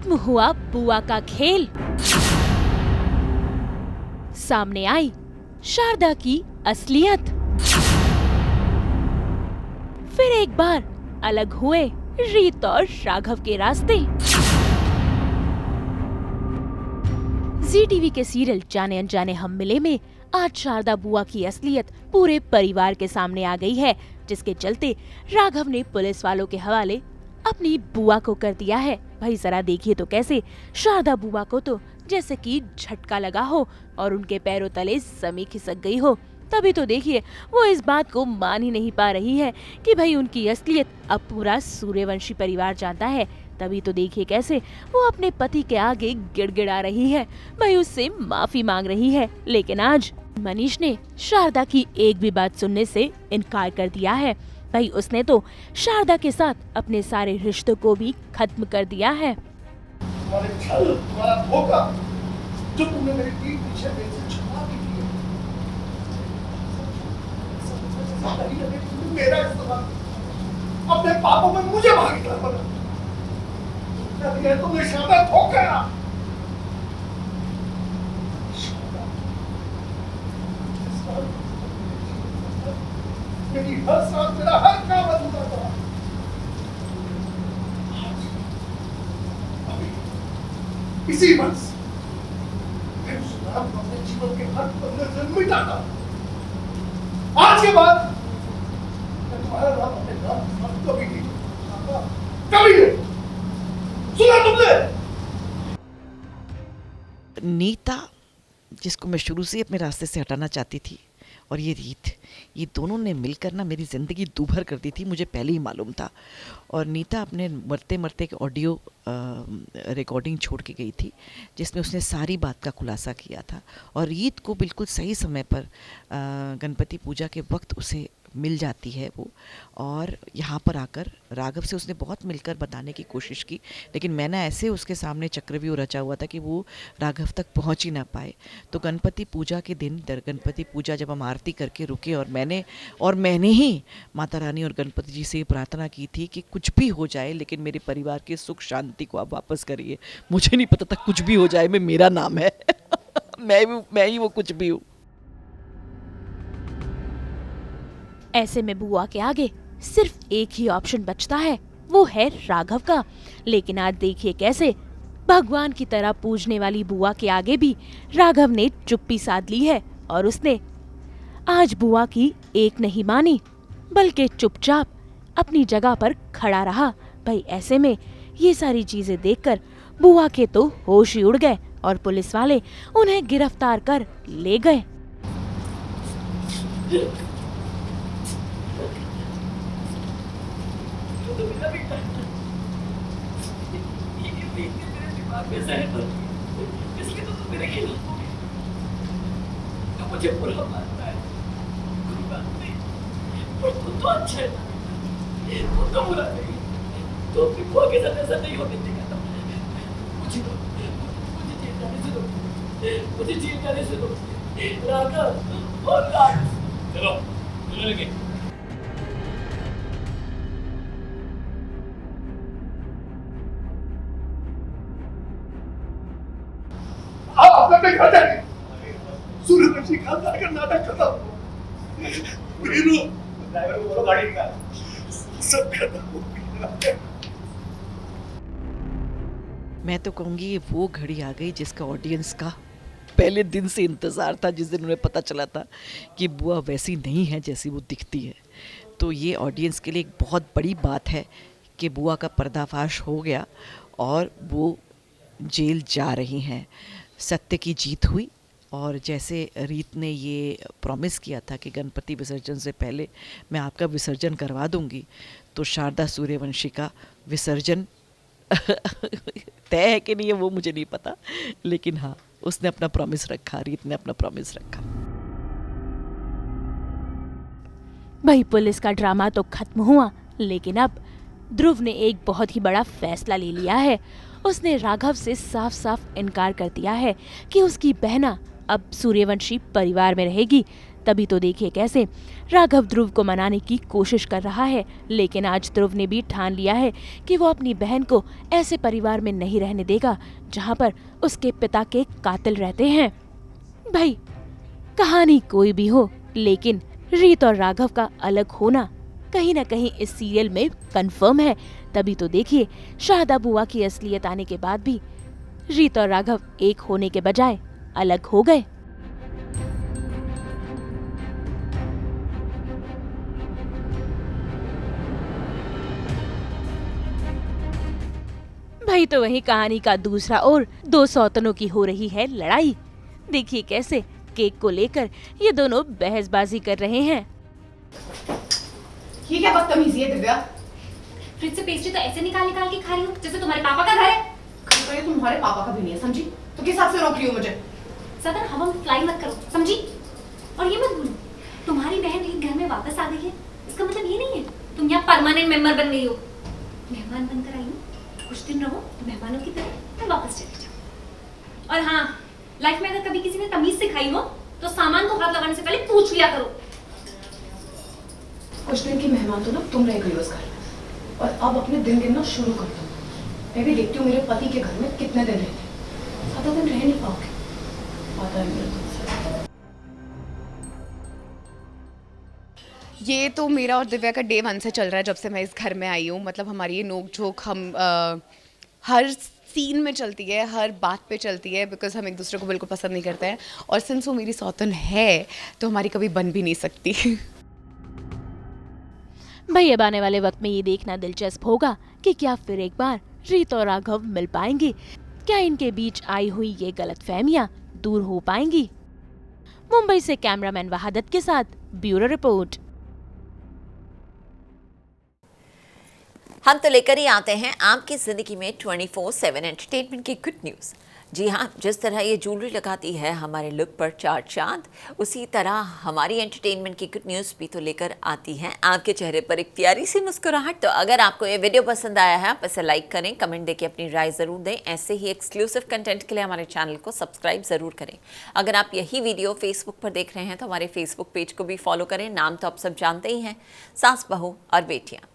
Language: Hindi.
खत्म हुआ बुआ का खेल। सामने आई शारदा की असलियत। फिर एक बार अलग हुए रीत और राघव के रास्ते। जी टीवी के सीरियल जाने अनजाने हम मिले में आज शारदा बुआ की असलियत पूरे परिवार के सामने आ गई है, जिसके चलते राघव ने पुलिस वालों के हवाले अपनी बुआ को कर दिया है। भाई जरा देखिए तो कैसे शारदा बुआ को तो जैसे कि झटका लगा हो और उनके पैरों तले जमीन खिसक गई हो। तभी तो देखिए वो इस बात को मान ही नहीं पा रही है कि भाई उनकी असलियत अब पूरा सूर्यवंशी परिवार जानता है। तभी तो देखिए कैसे वो अपने पति के आगे गिड़गिड़ा रही है, भाई उससे माफी मांग रही है। लेकिन आज मनीष ने शारदा की एक भी बात सुनने से इनकार कर दिया है। भाई उसने तो शारदा के साथ अपने सारे रिश्तों को भी खत्म कर दिया है। तुम्हारे छल, तुम्हारा धोखा, जो तुमने मेरी पीठ पीछे मेरे से छुपा के किए, मेरा इस्तेमाल अपने पापों में मुझे भागीदार बना। तुमने शारदा धोखा ना। मेरी हर सांस, मेरा हर काम अधूरा था। अभी इसी वर्ष मैं उस रात को अपने जीवन के हर पन्ने से मिटाता। आज के बाद मैं तुम्हारा नाम अपने नाम के साथ कभी नहीं, कभी नहीं। सुना तुमने? नीता, जिसको मैं शुरू से अपने रास्ते से हटाना चाहती थी, और ये रीत, ये दोनों ने मिलकर ना मेरी ज़िंदगी दूभर कर दी थी, मुझे पहले ही मालूम था। और नीता अपने मरते मरते एक ऑडियो रिकॉर्डिंग छोड़ के गई थी, जिसमें उसने सारी बात का खुलासा किया था। और रीत को बिल्कुल सही समय पर गणपति पूजा के वक्त उसे मिल जाती है वो, और यहाँ पर आकर राघव से उसने बहुत मिलकर बताने की कोशिश की, लेकिन मैंने ऐसे उसके सामने चक्रव्यूह रचा हुआ था कि वो राघव तक पहुँच ही ना पाए। तो गणपति पूजा के दिन, गणपति पूजा जब हम आरती करके रुके, और मैंने ही माता रानी और गणपति जी से प्रार्थना की थी कि कुछ भी हो जाए लेकिन मेरे परिवार के सुख शांति को आप वापस करिए। मुझे नहीं पता था कुछ भी हो जाए में मेरा नाम है मैं ही वो कुछ भी हूँ। ऐसे में बुआ के आगे सिर्फ एक ही ऑप्शन बचता है, वो है राघव का। लेकिन आज देखिए कैसे भगवान की तरह पूजने वाली बुआ के आगे भी राघव ने चुप्पी साध ली है, और उसने आज बुआ की एक नहीं मानी, बल्कि चुपचाप अपनी जगह पर खड़ा रहा। भाई ऐसे में ये सारी चीजें देखकर बुआ के तो होश ही उड़ गए, और पुलिस वाले उन्हें गिरफ्तार कर ले गए। इसलिए तो तुम मेरे खिलाफ हो गई। तो मुझे बुरा मानता है, कोई बात नहीं, पर तुम तो अच्छा है, तुम तो बुरा नहीं। तो अपनी बुआ के साथ ऐसा नहीं होने देगा। मुझे जेल जाने से दो, मुझे जेल जाने से दो। राघव और राघव, चलो चलो लगे। अपने घर जाइए। सूर्यवंशी खानदान का नाटक खत्म। वीरू, ड्राइवर को बोलो गाड़ी निकाल। सब खत्म हो गया। मैं तो कहूँगी ये वो घड़ी आ गई जिसका ऑडियंस का पहले दिन से इंतज़ार था, जिस दिन उन्हें पता चला था कि बुआ वैसी नहीं है जैसी वो दिखती है। तो ये ऑडियंस के लिए एक बहुत बड़ी बात है कि बुआ का पर्दाफाश हो गया और वो जेल जा रही हैं। सत्य की जीत हुई, और जैसे रीत ने ये प्रॉमिस किया था कि गणपति विसर्जन से पहले मैं आपका विसर्जन करवा दूंगी, तो शारदा सूर्यवंशी का विसर्जन तय है कि नहीं है वो मुझे नहीं पता, लेकिन हाँ उसने अपना प्रॉमिस रखा, रीत ने अपना प्रॉमिस रखा। भाई पुलिस का ड्रामा तो खत्म हुआ, लेकिन अब ध्रुव ने एक बहुत ही बड़ा फैसला ले लिया है। उसने राघव से साफ साफ इनकार कर दिया है कि उसकी बहना अब सूर्यवंशी परिवार में रहेगी। तभी तो देखिए कैसे राघव ध्रुव को मनाने की कोशिश कर रहा है, लेकिन आज ध्रुव ने भी ठान लिया है कि वो अपनी बहन को ऐसे परिवार में नहीं रहने देगा जहाँ पर उसके पिता के कातिल रहते हैं। भाई कहानी कोई भी हो, लेकिन रीत और राघव का अलग होना कहीं न कहीं इस सीरियल में कंफर्म है। तभी तो देखिए शारदा बुआ की असलियत आने के बाद भी रीत और राघव एक होने के बजाय अलग हो गए। भाई तो वही कहानी का दूसरा ओर दो सौतनों की हो रही है लड़ाई। देखिए कैसे केक को लेकर ये दोनों बहसबाजी कर रहे हैं। ये क्या बदतमीजी है दिव्या? फ्रिज से पेस्ट्री तो ऐसे निकाल निकाल के खा रही हूँ जैसे तुम्हारे पापा का घर है। घर तो ये तुम्हारे पापा का भी नहीं है, समझी? तो किस हिसाब से रोक रही हो मुझे? ज्यादा हवा में फ्लाई मत करो, समझी? और ये मत भूलो तुम्हारी बहन एक घर में वापस आ गई है, इसका मतलब ये नहीं है तुम यहाँ परमानेंट मेंबर बन गई हो। मेहमान बनकर आई हूँ, कुछ दिन रहो मेहमानों की तरह, फिर वापस चले जाओ। और हाँ, लाइफ में अगर कभी किसी ने तमीज सिखाई हो तो सामान को हाथ लगाने से पहले पूछ लिया करो। कुछ दिन की मेहमान तो ना तुम रह गई हो उस घर में, और अब अपने दिन गिनना शुरू कर दो। मैं भी देखती हूँ मेरे पति के घर में कितने दिन रहते, ज्यादा दिन रह नहीं पाओगे, पता है मेरा तुमसे। ये तो मेरा और दिव्या का डे 1 से चल रहा है, जब से मैं इस घर में आई हूँ। मतलब हमारी ये नोक झोंक हम हर सीन में चलती है, हर बात पे चलती है, बिकॉज हम एक दूसरे को बिल्कुल पसंद नहीं करते हैं। और सिंस वो मेरी सौतन है तो हमारी कभी बन भी नहीं सकती। भाई अब आने वाले वक्त में ये देखना दिलचस्प होगा कि क्या फिर एक बार रीत और राघव मिल पाएंगे, क्या इनके बीच आई हुई ये गलतफहमियां दूर हो पाएंगी। मुंबई से कैमरामैन वहादत के साथ ब्यूरो रिपोर्ट। हम तो लेकर ही आते हैं आपकी जिंदगी में 24/7 एंटरटेनमेंट की गुड न्यूज़। जी हाँ, जिस तरह ये ज्वेलरी लगाती है हमारे लुक पर चार चांद, उसी तरह हमारी एंटरटेनमेंट की गुड न्यूज़ भी तो लेकर आती है आपके चेहरे पर एक प्यारी सी मुस्कुराहट। तो अगर आपको ये वीडियो पसंद आया है, आप इसे लाइक करें, कमेंट देके अपनी राय ज़रूर दें। ऐसे ही एक्सक्लूसिव कंटेंट के लिए हमारे चैनल को सब्सक्राइब ज़रूर करें। अगर आप यही वीडियो फेसबुक पर देख रहे हैं तो हमारे फेसबुक पेज को भी फॉलो करें। नाम तो आप सब जानते ही हैं, सास बहू और बेटियाँ।